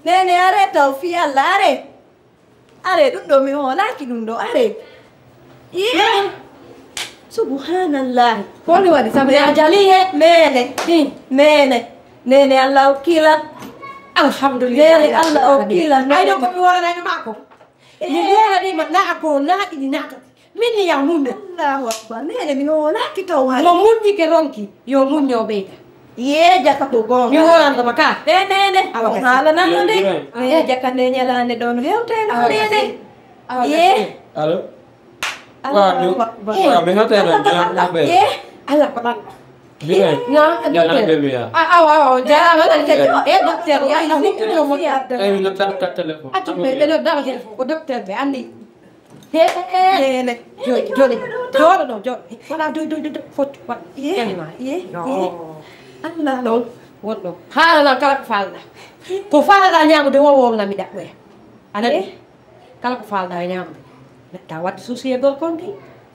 nene are tawfi Allah are ɗum ɗo mi holaki ɗum ɗo are subhanallah Koni waɗi sabu ya jali nene Allah okkila alhamdulillah nene Allah okkila ay ɗo komi woranani mako mi woranima naako laaɗiɗi naaka min ya munde Allahu akbar nene mi holaki taw hay mo munjike ronki yo munde o ɓeyda ye jaka ko gonga mi worandoma ka nene hala nan de ye jaka ne nyalande don rewteno nene ye Allo. Wah, mi ngatee na jangan be. ala ko ɗan Bire. Jangan be ya. awa jaa docteur ya no mo ya Eh, mi ngatee ka telepon. atu ɓe ɓeɗo dawa téléphone ko docteur ɓe andi nene joni jooɗo ɗo jooɗo wona doy foti wat janima Allah non woɗɗo haalanan kala ko falɗa ko falɗa ñamude wowomnami ɗaɓɓoya anani kala ko falɗa e ñamude neɗɗa wadde souci e gol konti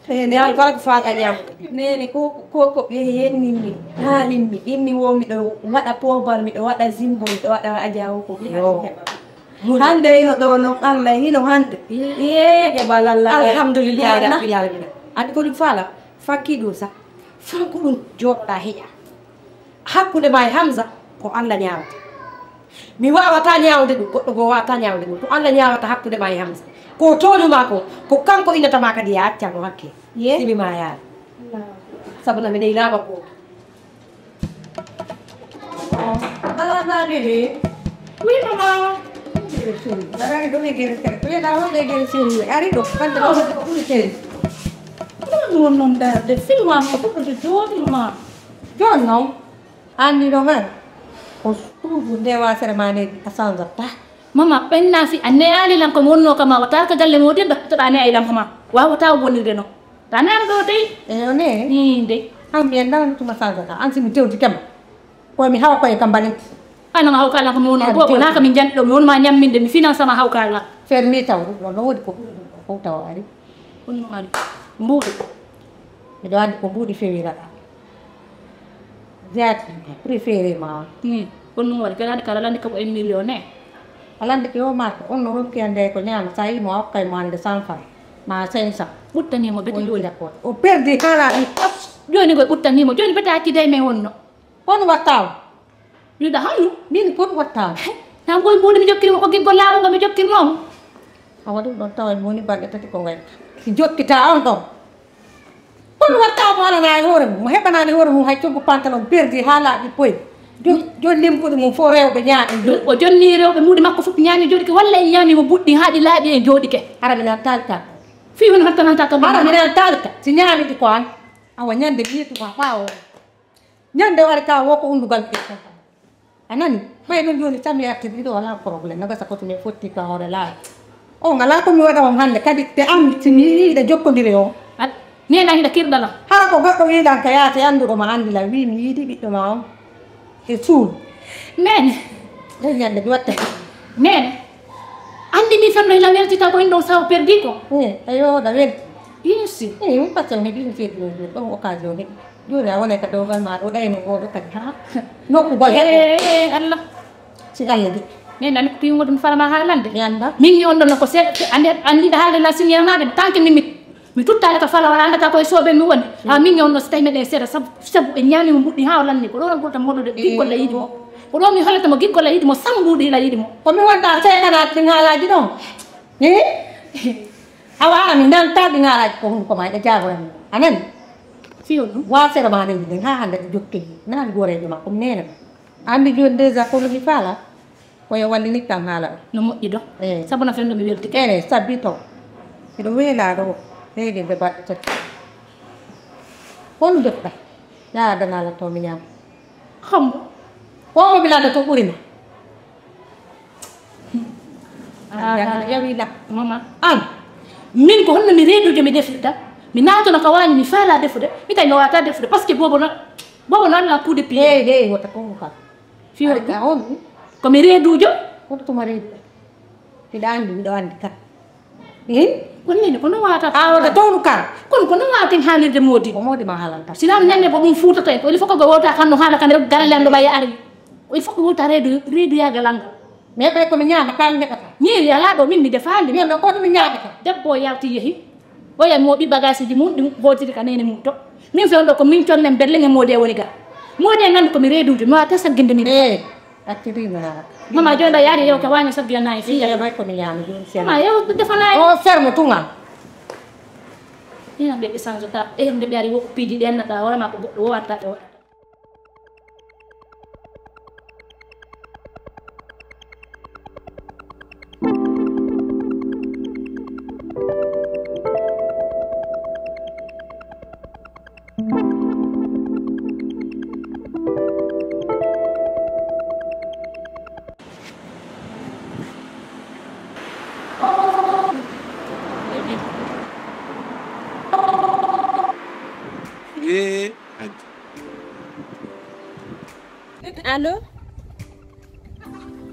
nene kala ko falɗa ñamude nene ko ɓe yenninmi haalinmi ɗimmi wo miɗo waɗa pobar miɗo waɗa zimbo miɗo waɗa ajawo ko hande hino ɗo no Allah hino hande heɓal Allah alhamdulillah rabbil alamina andi ko ɗum faala fakki ɗum sa fanko ɗum joɗɗa heƴa hakkude ma e Hamza ko Allah ñawata mi wawata ñawde ɗum goɗɗo go wawata ñawde ɗum to Allah ñawata hakkude ma e Hamza ko toñuma ko kanko innatama kadi ya accano hakke simima yaade sabu na miɗe ilama ko oui maman Darani ɗum e gere kere to wiyeɗa wonde gere seri ari ɗo hande ɗo ko ɓuri seri ɗum wonnon darde filma ma foɗɗode jooɗima joni noon anndi ɗo men ko suudu ndewa sere ma ne a sanzatta mama penna fi anne ali lam ko wonno kama wata ka galle modi to dane ay lam kama wawata wonirde no dane am do tay e ne ni de am bien dan tuma sanzata an simi tewti kam ko mi hawa koye kam balen ana ma hawkala ko wonno bo na ka min jandi do mi wonma nyamminde mi finance sama hawkala fermi taw no wodi ko taw ari wonno ari mbuuɗi miɗo andi ko mbuuɗi fewiraɗa jeat préféré ma ni wonno wadi kala kala landi ko 1 million ne alande ko mako on no rokki ande ko ñaama sa yi mo hokkay mo ande 100 francs ma 500 buttani mo beti joni d'accord o perdi kala joni go buttani mo joni beta ci day me wonno on wattaw ni da hanu min kon wattaw na go mbodi mi jokkiri ko giggo laawo go mi jokkiri mom awadu don taw mo ni bagge tati ko ngay si jokkita on do kon wattaw mo ala na hore mo hebana ni hore mo hay ko pantalon perdi hala di poy joni limpude mum fo rewɓe ñaaɗe o jonni rewɓe muɗi makko fof ñaami joɗike walla en ñaamimo buɗɗi haaɗi laaɓi e joɗike ara minen talta fi hono hattananta kam ara minen talta si ñaamidi ko an awa ñande wiyetuma ɓawo ñande wari ka woko undugal ɓe a nani ɓay ɗum joni tan mi arti ɗiɗo wala probléme nagasa koto min fotti ka hoore laaɓi o ngala komi waɗawam hannde kadi te am simi yiiɗa jokkodiri o nena hiɗa kirɗala hara ko goɗɗo wiiɗan ka yaate annduɗo ma anndila wi mi yiiɗi ɓiɗɗo ma on e suul nene ɗo ñande mi watta nene andi mi fanno ila weltita ko en ɗon sawo perdi ko a yooɗa wel yesi min passion heɓi feeɗi ɗon occasion heɓi joni a wonay ka dowgal ma ɗo ɗayno oɗo kadi ha nokkugol heɓe Allah si Allah de nene ani ko tuyugo ɗum farama haalande mi annda min on ɗon ko seeɗa andiɗa haalde la signalade tant que mi tuttale ko fala wala andata koye sooɓe mi woni ha min on no so tawi meɗen seeɗa sabu ɓe ñaamimo ɓuɗɗi ha o lanni ko ɗon ɓurta moɗude giggolla yiɗi mo ko ɗon mi hollata mo giggolla yiɗi mo sambuɗi ila yiɗi mo komi wonɗa seeɗanaɗe ɗi haalaji ɗon awa ara mi nanta ɗi haalaji ko hunko ma ɗe jagoyam anani fiyo ɗum wasere ma ndewi ɗen ha hande ɗe jokkeli nani gorejo ma komi nena andi joni déjà kono mi faala koye wallinik kam haala no moƴƴi ɗo sabu no fenno mi weltike ene sabbi taw miɗo weela ɗo leydi nde baɗɗo tati hon defta yadanala to mi ñaama hambo womo bilade to ɓurima yawi lak mama an min ko honno mi reedude mi defirta mi naatono ko wañi mi faala defude mi tawi mi wawata defude par ce que bobo noon la coup de pied hey wota ko ka fiyo ka on komi reedujo woto tuma reedu miɗa andi miɗo andi ka wonnene ko non wawata awde townu ka kono ko non wawaten haalirde moodi ko modi ma haalanta sinano ñande ko ɗum fuutata en ko il faut que go wowta kanno haala kande galalem ɗo ɓaye ari il faut que wuta reedu yagalanga mais ɓe komi ñaama kan heɓata ñiiri ala ɗo min mi defandi mais mais kono mi ñaamata debbo o yalti yeehi o yami moɓi bagage ji mum ɗum hotiri ka nene mum to min fewn ɗo ko min connen berlenge moodi e woni ga moodi e gandi komi reedude mi wawa tasagginde ni accidima haala mama joni ɗo yaari yew ka waño sabbiyanayi fiya may komi ñaami joni sen ma yew defanayi o ferme tunga ina ɓe échange ta nde ɓe ari woko piiji ɗennaɗa horema ko goɗɗo wowatta ɓe waɗata Allô?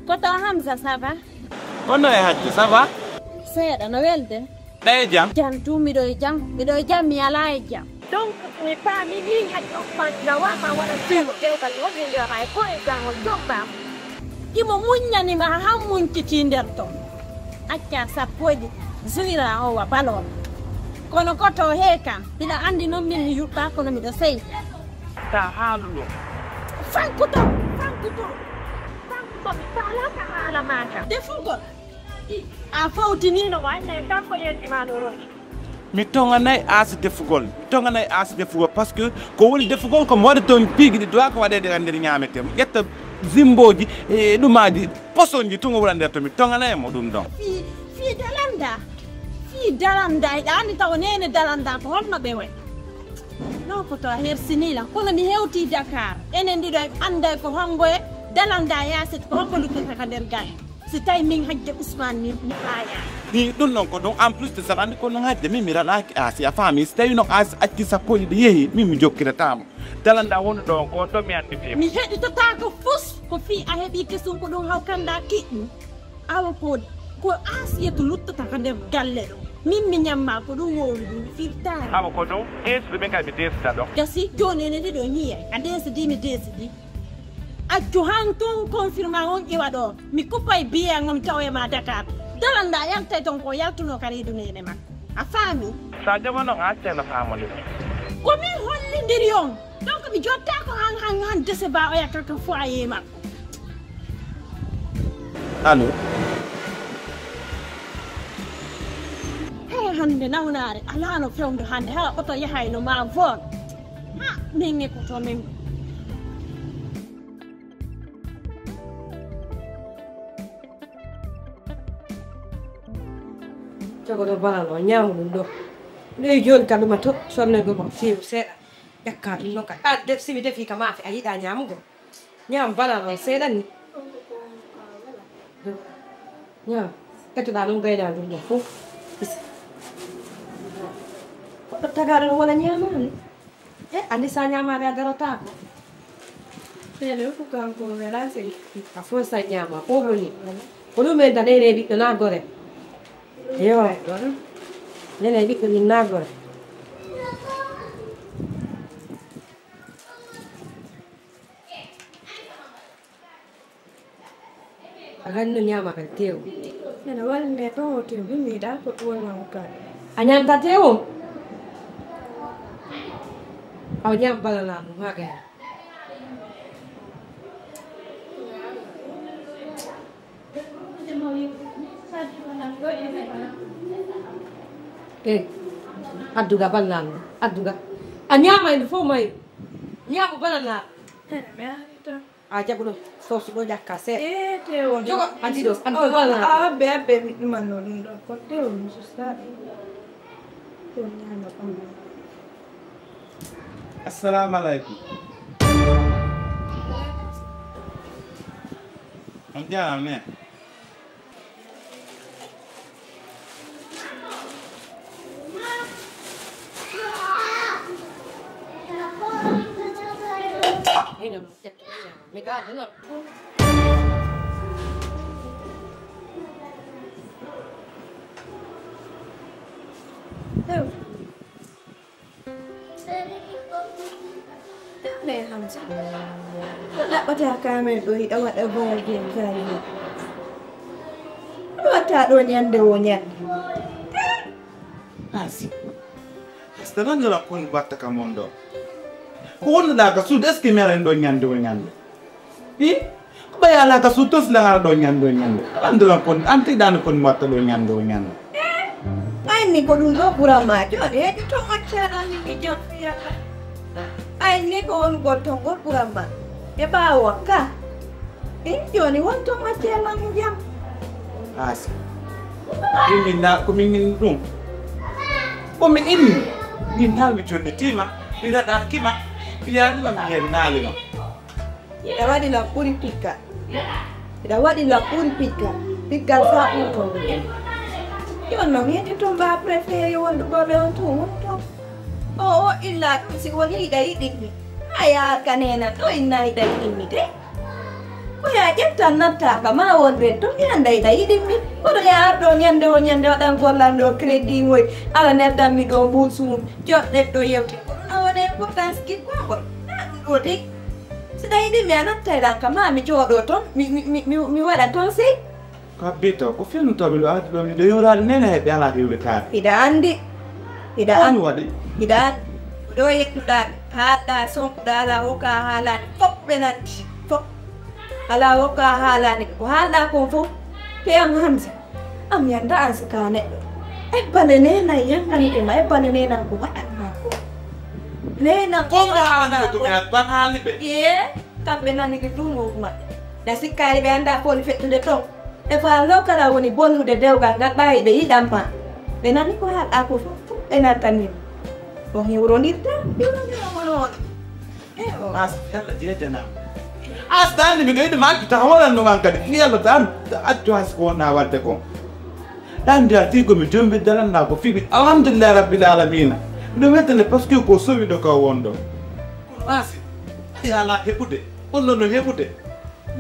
Koto Hamza, ça va? Kono e hajji ça va? Seeɗa no welde? Ɗaya jam? Jam tu miɗo e jam mi ala e jam. Donc mi paami ni hajji on fanna wama waɗa fewo kewkal wonindema e koye jangol jombam. Imo muññanima han muñtiti nder ton. Acca sappoji zuwira o wa balon. Kono koto heeka mbiɗa andi noon min mi yuɓɓa kono miɗo sey. Ta haaluɗo. Fankuto mi falaka haala maaka. Defugol a fawtinino wanne kanko yettima ɗo roki. Mi tonganayi aasi defugol par ce que ko woni defugol komi waɗa toon piigi ɗi dowa ko waɗede e nder ñaamete mi ƴetta zimboji e ɗumaji poson ji tungo wura nder to mi tonganayi mo ɗum ɗon fii dalanda eɗa andi taw nene dalanda ko holno ɓe way non koto a hersinilan kono mi hewti Dakar enen ɗiɗo e anda ko hongoye dalanda yasit ko honko luttata ka nder gaye si tawi min hajde Ousmane mi ɓaya ni ɗum ɗon ko ɗum en plus de saɗa andi ko noon hajde min mi raɗaki aasi a faami so tawi noon aasi acci sappoji ɗi yeehi min mi jokkiratamo dalanda woni ɗo ko ɗon mi andi fima mi heɗitota ko fus ko fii a heeɓi kesum ko ɗum haw kanda kiɗɗum awa ko asiyatu luttata ka nder galle ɗo min mi ñamma ko ɗum wowli ɗum firtare awa ko ɗum ɗesde ɓen kadi ɓe desda ɗon gasi joni ene ɗiɗo ñiyay a desidi mi desidi accu han tun confirma on ƴiwa ɗo mi kuppay biya ngam tawema Dakar dalanda yaltay ton ko yaltuno ka reedunene makko a faami sa jama noon a acceno famode komin hollidiri on donc mi jotta ko han dese ba o yakka ko foyer makko allo hande nawnare alano fewndo hande ha oto yahayno ma voon ha min e koto min jogoto balano ñaamu ɗum ɗo ley joni ka ɗuma to sonnego ko fiiw seeɗa ƴakka ɗum ɗon kadi simi defi ka maafe a yiɗa ñaamugo ñaam balano seeɗa ni ñaam ƴettuɗa ɗum gayda ɗum ɗo fof goɗɗo tagaɗo ɗum wona ñamani andi sa ñamade a darotako ene fof kanko wela sey a fof sa ñama fof woni ko ɗum en tan ene ɓiɗɗo nagore yo nene ɓiɗɗo ɗin nagore a ganno ñama kadi tew ene walnde ɗo o tew bimiɗa ko ɗuwonam kadi a ñamta tewo aw ñam balana ɗum ha gaya adduga ballan adduga a ñamayde fof mayi ñaamo balana a jaɓuɗo sauce ɗo ƴakka seeɗa jogo andi ɗo andi balana abbe miɗumanno ɗum ɗo ko tew mi sustaɗe ko ñama ɓamma assalamu aleykum on jaram ne này hầm sao đã bắt ra camera tôi đã bắt ở vùng biển dài bắt ra đồ nhăn Asi. Sekarang nggak lakukan batak kamondo. Kau nak kasut es kemana do nyande. Kaya lah kasut terus lah do nyande. Anda lakukan anti dan pun mata do nyande. Ai ni ko dulu kurang maju dia itu acara ni kijak dia. Ai ni ko gotong kurang maju. Dia bawa kah? Ini ni untuk acara ni jam. Asi. Ini nak kumingin dong. Kami ini hal macam ni cuma tidak ada kima biar lah biar nali lah. Dapat dilakukan pika. Dapat dilakukan pika sah untuk dia. Yon mami itu mbak preferi untuk bawa untuk. Oh ilah si wali dari ini. Ayah kanena tu inai dari ini deh. Kau ya jangan nak kama orang betul yang dari ini. Kau ya donyan dan kolando kredit woi. Ala net dan migo busu. Jod net tu ya. Awak net kau tak skip kau. Odik. Sedai ini mana terang kama mi jod doton mi wala tu sih. Kabito, kau feel tu bilu ada bilu dia orang nene dia lah bilu kan. Tidak andi. Tidak Anu ada. Tidak. Doi kuda hata song kuda la uka halan pop benat pop. Ala uka halan ku hala ku fu. Yang hamsa. Am yang dah sekarang. Panene na yang kali ini panene na ku buat aku. Nena Kau dah ada tu kan hal ni. Iya, tapi nani kita tunggu mat. Nasi kali benda pun fit tu detok. Kalau kalau ni bon udah deu gak baik deh dampak. Nena ni ku hal aku. Enatan ni. Wong yuronita, yuron. Mas, yalla dia jangan. Astan ni begitu mak kita hawalan nungang kadi. Dia betul. Aduh sekolah nawar teko. Dan dia tigo mijum bedalan na ko fikir. Alhamdulillah rabbil alamin. Udah metale parce que ko sowi do ka wondo. Mas, ya la hebude. Ollo no hebude.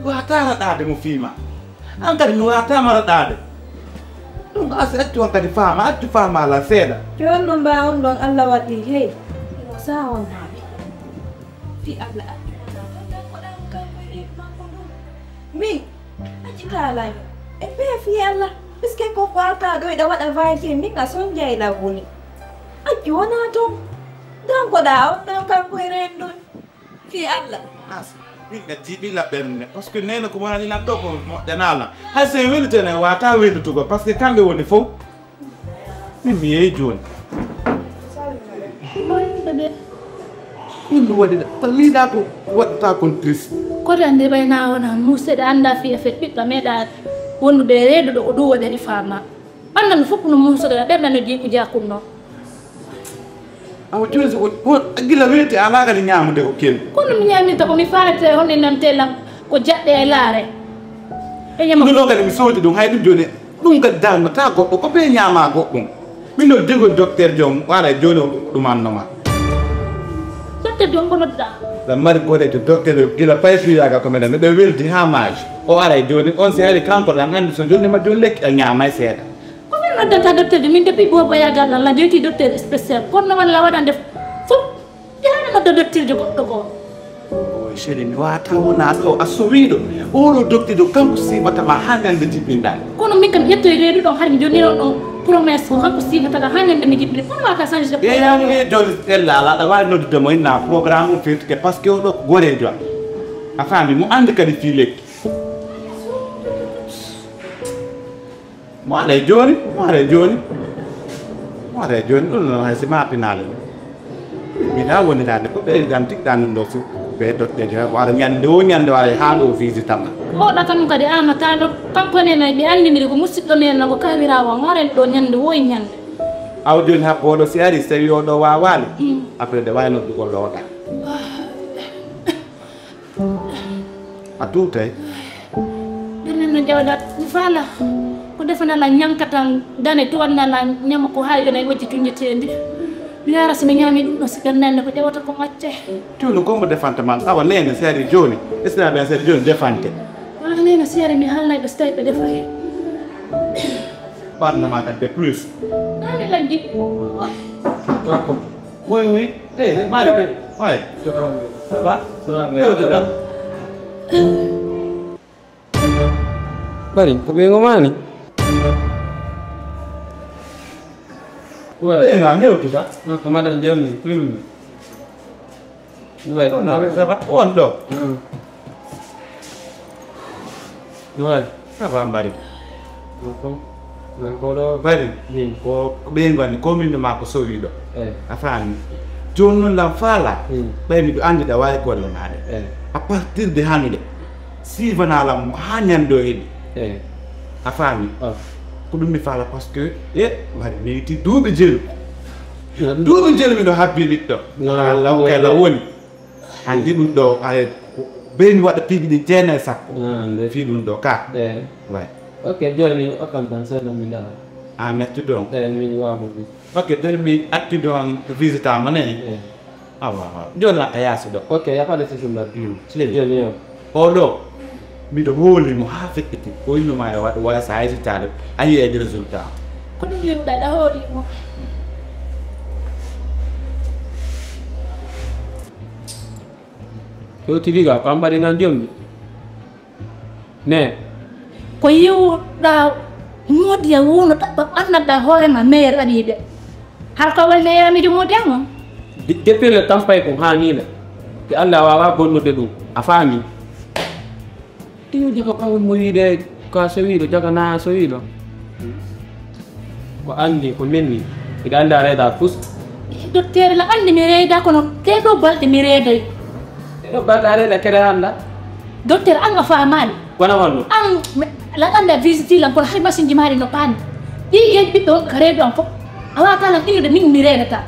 Wa ta da de mu fima. An kadi no ta mara da de. Dum as atu an kadi fama, atu fama la seda. Jangan membangun bang Allah wati hei. Sawan nabi. Fi Allah. Mi, aja kalah. Fi Allah. Meski kau kuat doi dapat advice mi kasong jai lah buni. Ajo na tu. Dan kau dah, dan kau kuirendu. Fi Allah. As. Nga tibi la berne parce que nena ko wani la to ko janala ha se weli tene wata weli to ko parce que kambe woni fo mi e joni Ibu wadi pelida ko wata kon tris ko rande bay na wona musse da anda fi fe pitta meda wonu de redo do wadi di fama andan fop no musse da be na di ko jakunno aw joni ko agila weti ala ga nyaamu de ko ken kono mi nyami to ko mi faate hono nan telam ko jadde e laare e nyama no ga mi soti dum hay dum joni dum ga dal ta ko ko be nyaama ko dum min no dego docteur jom wala joni dum annoma docteur jom ko nodda la mari ko de docteur gila pay fi aga ko meden be welti ha maj o ala joni on se hali kanko la ngandi so joni ma joni lek nyaama seeda ada dokter di minta ibu apa ya gagal lah jadi dokter spesial kon na wala wadan def fop jangan ada dokter jogo ko o sheri ni wata wona ko asuwido o dokter do kanko si mata ma hangan de jibinda kono min kam yetto reedu don har mi joni on promesse ko kanko si mata hangan de mi jibbi kono wa ka change de ya ni joni stella la da wa no de mo na programme fait que parce que o do gore jo afami mu and ka di fi lek Mare joni dun hay sima pinal mina woni dal ko be gantik dan do su be dot de war nyande wala hando visitam o da kan kadi ana talo kampane na bi andi mi ko musiddo ne na ko kawira wa ngaren do nyande woy nyande aw joni happo do si ari se yo do wa wali après de wayno du ko loda atute denen na jawdat fala ko defana la nyankatan dane to wanna la nyama ko hayo na wajji tunyetendi biara simi nyami dum no sikanne ko jawata ko macce to no ko mo defante man awa lene seri joni isna be seri joni defante wala lene seri mi halna be stay be defay parna ma de plus nani la di oui mari Ouais. Ça va? Bari, kabingo man eh. Eh, nggak ngerti kita. Kemarin jam ni, film. Dua. Ça va? Oh, dong. Dua. Ça va, Mbari. Kalau Mbari, ni, ko ɓeygani commune ma ko sowiɗo eh, a faami joni noon lam faala ɓay miɗo andi ɗa wawi golle maɗe eh, à partir de hannde sivanalam ha ñando heɗi eh. a faami Ah. ko ɗum mi faala par ce que Mbari mi yetti duuɓi jelu miɗo habbi ɓiɗɗo law kala woni andi ɗum ɗo ɓeymi waɗa piiɗi ɗi jeena e sappo fi ɗum ɗo ka Eh. way Okay, joni akan tan saya nak minda. a metti ɗon Mi wa mo. ok donc mi acti ɗon visite amane Eh. awa joni a yaasi ɗo Okay, ya pada sisi mbak. Sile. Joni yo. oɗo miɗo hoolimo ha fekkiti o innoma e waɗa waya sa haysitade a yiyeede résultat ko ɗum limɗaɗa hoorimo Yo tiviga ko ambari nan jombi. Ne. ko yiwɗa moodi e wuno ɗaɓɓa annada hoorema meilleur aɗiɓe har ko wal meilleur amiji moodi amo Depuis le temps pay ko ha ni la. Ki Allah wawa bonnude ɗum. A faami. Tiwji ko kaw mo wiide ko so wiiɗo jaga na so wiiɗo. Ko andi ko menni. Iɗa anda reyda tous. docteur la andi mi reyda kono ɗeɗo balɗe mi reeday Ɗo baɗa reyda kede handa. docteur an a faamani Wana wallu. an la anda visite lan kono hay machine ji maɗi no paani ɗi yeej ɓiɓɓe on ko reedo an fof a wata lan ɗiɗo min mi reedata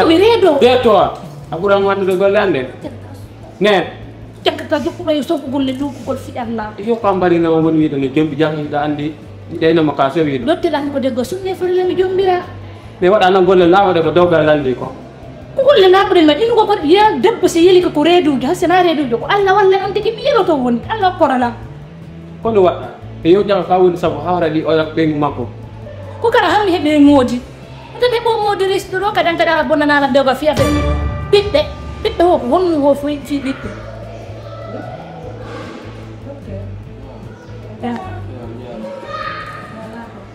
mi reedo De to. A ɓuran wandude golle ande. Ne. jaggata jokkuɗo e sokkugolle luukugol fiɗarla Yo ko ambari na woni wiide no jombi jangiɗa andi. Ɗeynoma ka so wiiɗo. docteur an ko deggo sunne forlemi jombira Mi waɗano golle lawode ko dowgal landi ko. ko golle naɓuɗen ma ɗin ko pat ya debbo so yeli ko reedude hay sona reedude ko allah walla an tigi ɓiyeɗo to woni allah korala Kono waɗɗa. E yo jaga ka woni sabu hawra ɗi o yak ɓeygu makko. ko kara hammi heɓe moodi nden heɓo moodi risque ɗo kadi an kadi ala bonnanala dewga fiyata ɓiɓɓe ho ko wonno ho fi ɓiɓɓe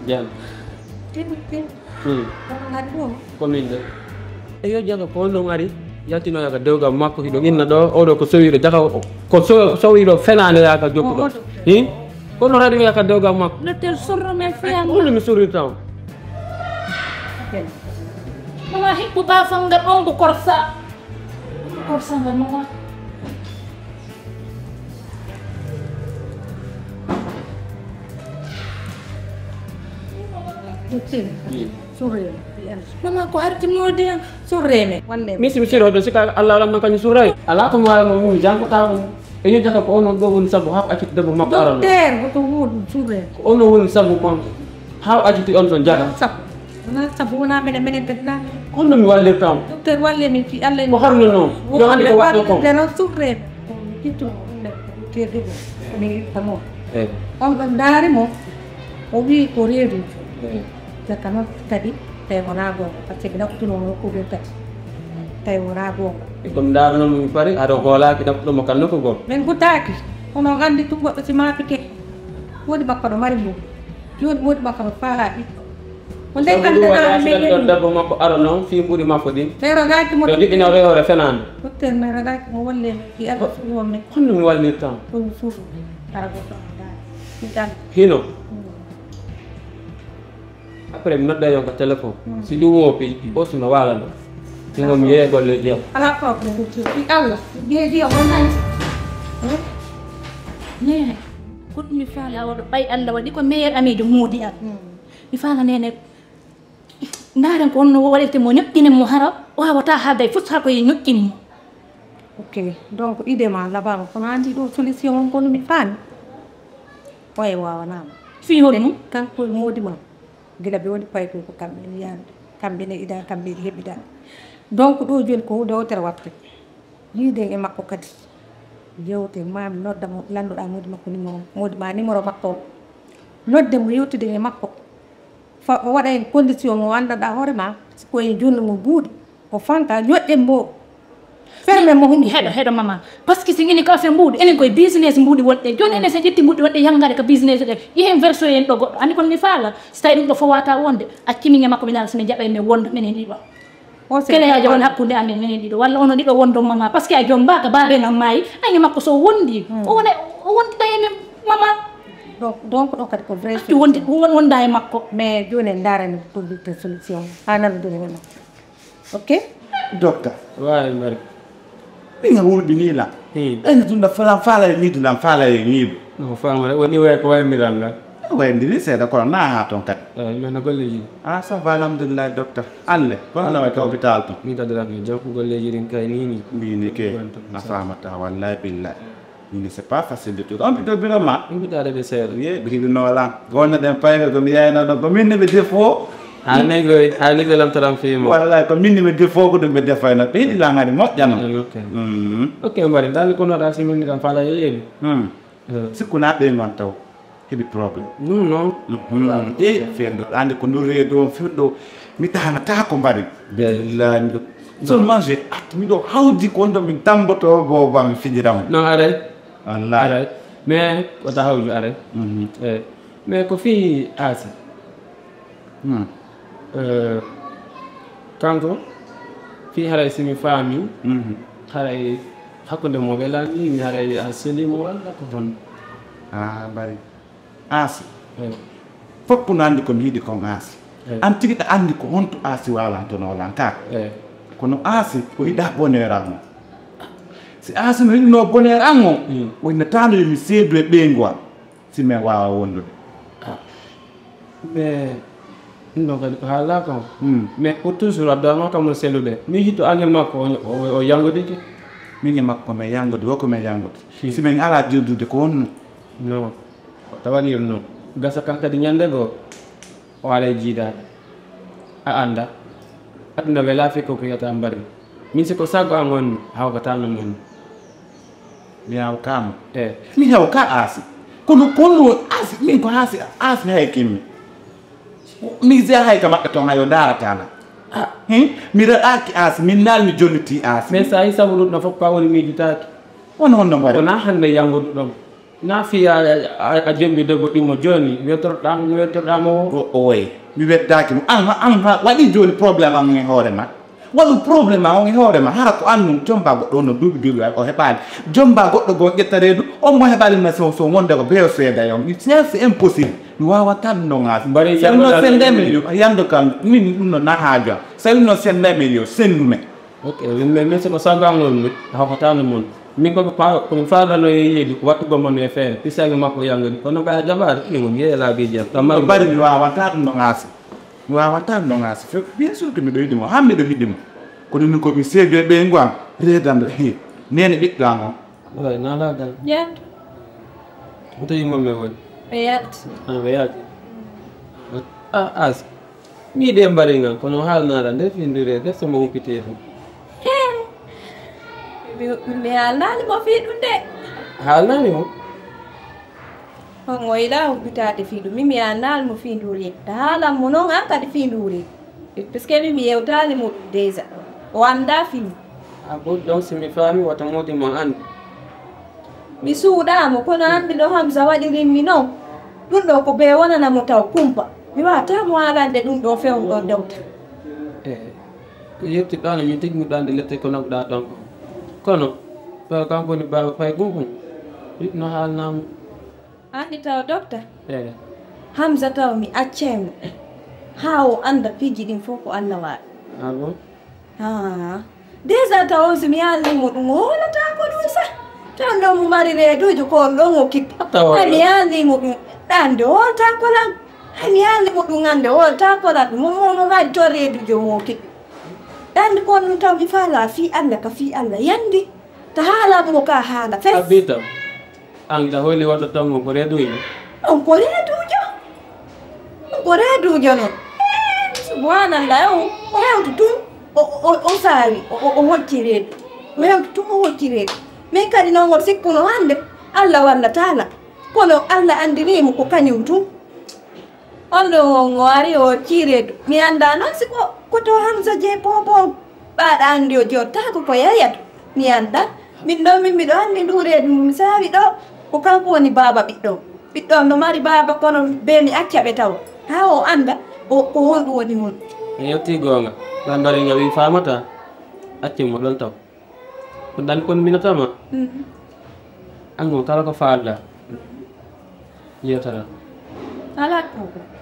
Jan. Ko min de. E yo jaga ko non ari. Yaltino yaga dewga makko hiɗo inna ɗo oɗo ko sowiɗo jaga ko sowiɗo fenade yaga jokkuɗo. Hi? Kono radio yaka dewga makko. docteur sorro men fiyama Holno mi sori taw. mama heɓɓu bafal ngal on ko korsa ngal mama mama ko arti moodi an surreme walle Mi siro do sika Allah lam kan suray. Ala ko wala mo janko taw. E yo jaga ko onon go woni sabu ha aciti debbo makko arano. docteur woto wuuɗum surreme Ko ono woni sabu kon. Ha aciti on ton jaga. sappo wona sappo wona minen bedna Holno mi wallirta taw. docteur walle min fi allah Ko harno non. Yo andi ko waɗɗo ko. noon surreme ittu terɗiɗo mi tamo Eh. on ɗon daari mo o wi ko reedude jakka noon kadi tawi wona gonga par ce que ɗaɓɓutunomo nokkuɓe kadi tawi wona gonga Ɗum darno mi pari aɗa golaki ɗaɓɓuɗo mo kalno ko gol. min guddaki onon gandi tum goɗɗo si mapike woodi makko ɗo mari mum joni woodi makko no faa ɓiɗɗo ko nde Ɗon ganduɗa ɗon debbo makko arano fi ɓuuri makko ɗin. ɓeyrogaki mo Yo jiɗɗino rewre fenande. docteur ɓeyrogaki mo walle i allah suuɗo men Holno mi wallirta taw. ɗum suuɗo ara goɗɗo daari ɗiɗan Hino. Après mi nodda yon ko téléphone. Si ɗum wopi o sino wala ɗo. Singo mi yeeye golle ɗiyaw. ala probléme docteur i allah jeedi o wonani nene ko ɗum mi faala oɗo ɓay allah waɗi ko meilleur amijo moodi an mi faala nene ndaren ko onno waɗirte mo ñoƴƴine mo hara o wawata haalde fof ha koye ñoƴƴini mo ok donc idée ma labama kono andi ɗo solution on kono mi faami oye wawanama fi hoɗe mum kanko moodi ma gila ɓe woni payto ko kamɓe yiyande kamɓe ne ida kamɓe heɓidade donc ɗo joni ko hunde wotere watte yiiden e makko kadi yewte mami noddamo landuɗa moodi makko numéro moodi ma numéro makko o nodde mo yewtude e makko o waɗa hen condition mo andanɗa hoorema koye jonde mo buuɗi o fanta ñoƴƴen mbo ferme mo hundi heɗo mama par ce que si ngini kafe mbuuɗi enen koye business mbuuɗi wonɗe joni enen so ƴetti mbuuɗi wonɗe yangade ko business ɗe yehen verso en ɗo goɗɗo andi kono mi faala so tawi ɗum ɗo fo wata wonde accimiŋe makko mi nana somi jaɓa men wonda minen ɗiɗo keleyaji woni hakkude amen minen ɗiɗo walla ono ɗiɗo wondo mama par ce que a joom mbaka baɓenam maayi añe makko so wondi o wondita e men mama donc ɗo kadi ko vrai wonda e makko mais joni en darani trouver solution ha nanodoni wona ok docteur wawi mari ɗinga wulɓi ni la ene tunda faala e ñiidu lam faala e ñiidu no famare woni way ko waymiran la wayndiri seeɗa kono na ha toon kadi mino golleji ça va alhamdulillah docteur alle kono wayi to hôpital to min tadarami jawko golleji ɗin kay nini mbini ke a famata wallahi billahi ini c'est pas facile de tout on pito biro ma ɗum mbiɗaɗa ɓe seeɗa ye biɗinolan gonno ɗen payga komi yeynoɗon ko minne ɓe défaut ha ligge lamtaram fimo wallahi ko minne ɓe défaut ko ɗum ɓe defayno ɓe yiɗi langadi moƴƴano ok mbari dal ko noɗa similni tan faala yeeyeɓi sikkuna ɓe gon taw heɓi probléme non e fendo andi ko ndu reedo fiɗɗo mi tanata ko mbaɗi billahi seulement j'ai hâte miɗo hawdi ko wonɗo min tamboto boba mi fijiramo non aray wallahi aray mais wota hawju aray eyi mais ko fi Asi kanko fi haray simi faami haray hakkude mo welani mi haray a selimo walla ko ton bari Asi fof no andi komi yiiɗi kon Asi an tigi ɗa andi ko honto Asi walan toon walan kaka kono Asi o yiɗa bonheur an o si Asi no yiɗino bonheur an o o innatano yomi seedu e ɓeygu am si min wawa wondude mais ɗum ɗon kadi ko haala kam mais pour toujours addano kam no sellude mi hitto angel makko o yangudiki min e makko komin yangude wo komin yangude si min ala jirdude ko wonno non tawanir noon gasa kan kadi ñande goo o alay jiidade a anda aduna wela fe koko yiyata mbari min siko sago an wonni hawkatano min mi hawkama mi hawka Asi kono Asi min ko Asi hay kimmi mi zia hay ka maɓɓe toon hayo daratala mi raɗaki Asi min naal mi jonniti Asi mais sa yi sabu ɗum ɗo fof ka woni miijitaki wono honno mbari wona hande yangudu ɗon na fiya a jembi debbo ɗimo joni wettorɗamo o way mi weddaki mo an waɗi joni probléme an e hoore ma waɗu probléme on e hoore ma hara ko annum jomba goɗɗo on no duuɓi o heɓani jomba goɗɗo goo ƴetta reedu on mo heɓanima so wonde ko beyo seeda yon c'est impossible mi wawata ɗum ɗon Asi sawino sendemi yo yando kam min ɗum no nahaajo sawino sendemi yo sendume ok mais siko sago an on hawkatano mon min komi faadano e yeedi ko wattugo mon e feere pisagi makko yangudi kono ɓaya jaɓade ɗimon yeeyalaɓeji am bari mi wawata ɗum ɗon Asi mi wawata ɗum ɗon Asi bien sûr que miɗo yiɗimo han miɗo yiɗimo kono min komi seedo e ɓeygu am redande nene ɓiɗɗo an o way nalagal Yandu. to yimmoɓe woni Beyat. ɓe yaadi Asi mi yiɗi e mbarigal kono haalnaɗa nde findire nde somo humpite fo Mi haalnani mo fiiɗum de. haalnani mo On o yiɗa humpitade fiiɗum mi haalnani mo fiinduri ta haalan mo noon an kadi fiinduri parce que mi yewtani mo ɗum déjà o anda fiiɗum bon donc simi faami wata modi mo andi mi suuɗamo kono andi ɗo Hamsa waɗirinmi noon ɗum ɗo ko ɓe wonanamo taw kumpa mi wawata mo haalande ɗum ɗo fewn ɗo dewta ko yettiɗano min tigi miɗo andi lette ko nagɗa ɗon ko kono taw kanko ni baba fay gumkum no haalnamo andi taw docteur Hamsa taw mi accemo ha o anda piiji ɗin fof ko Allah waɗi bon déjà taw somi haalnimo ɗum o hoolata ko ɗum sa tan ɗo mo mari reeduji ko on ɗon o kippa mi haalnimo ɗum ɗande holta kolan mi haalnimo ɗum ande holta kolan ɗum momo waɗi to reeduji mo kippi ɗande ko ɗum taw mi faala fi Allah ka fi Allah yandi ta haalamo ka haala fes abita an da holi wata tango ko reeduji on ko reedujo ko reedujo noon subhanallah o hewtu tun o saawi o hocci reedu o hewtu tun o hocci reedu min kadi noon on sikkuno hande Allah wallatala kono Allah andirimo ko kañum tun on ɗo o ari o hocci reedu mi anda noon siko koto Hamsa je popo ɓaɗa andi o jottako ko yeyata mi anda min ɗo min miɗo anndi nduureede mum mi saawi ɗo ko kanko woni baaba ɓiɗɗo ɓiɗɗo am no mari baaba kono be mi accaɓe taw haa o annda ko holɗum woni mum mi yetti goonga ɗan mbariga wi famata accimo ɗon taw ko dan kon minatama an mo kala ko faalda yetara ala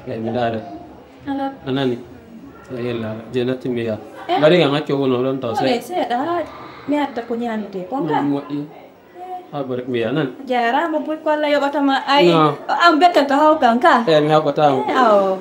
mi daade ala anani yella je natti mi ya mbariga acco wono ɗon taw ole seeɗa mi adda ko ñaamete kon ka moƴƴi ha bare mi ya nan jarama bul ko Allah yoɓatama ay Non. an bettanta hawkan ka mi hakkotama aw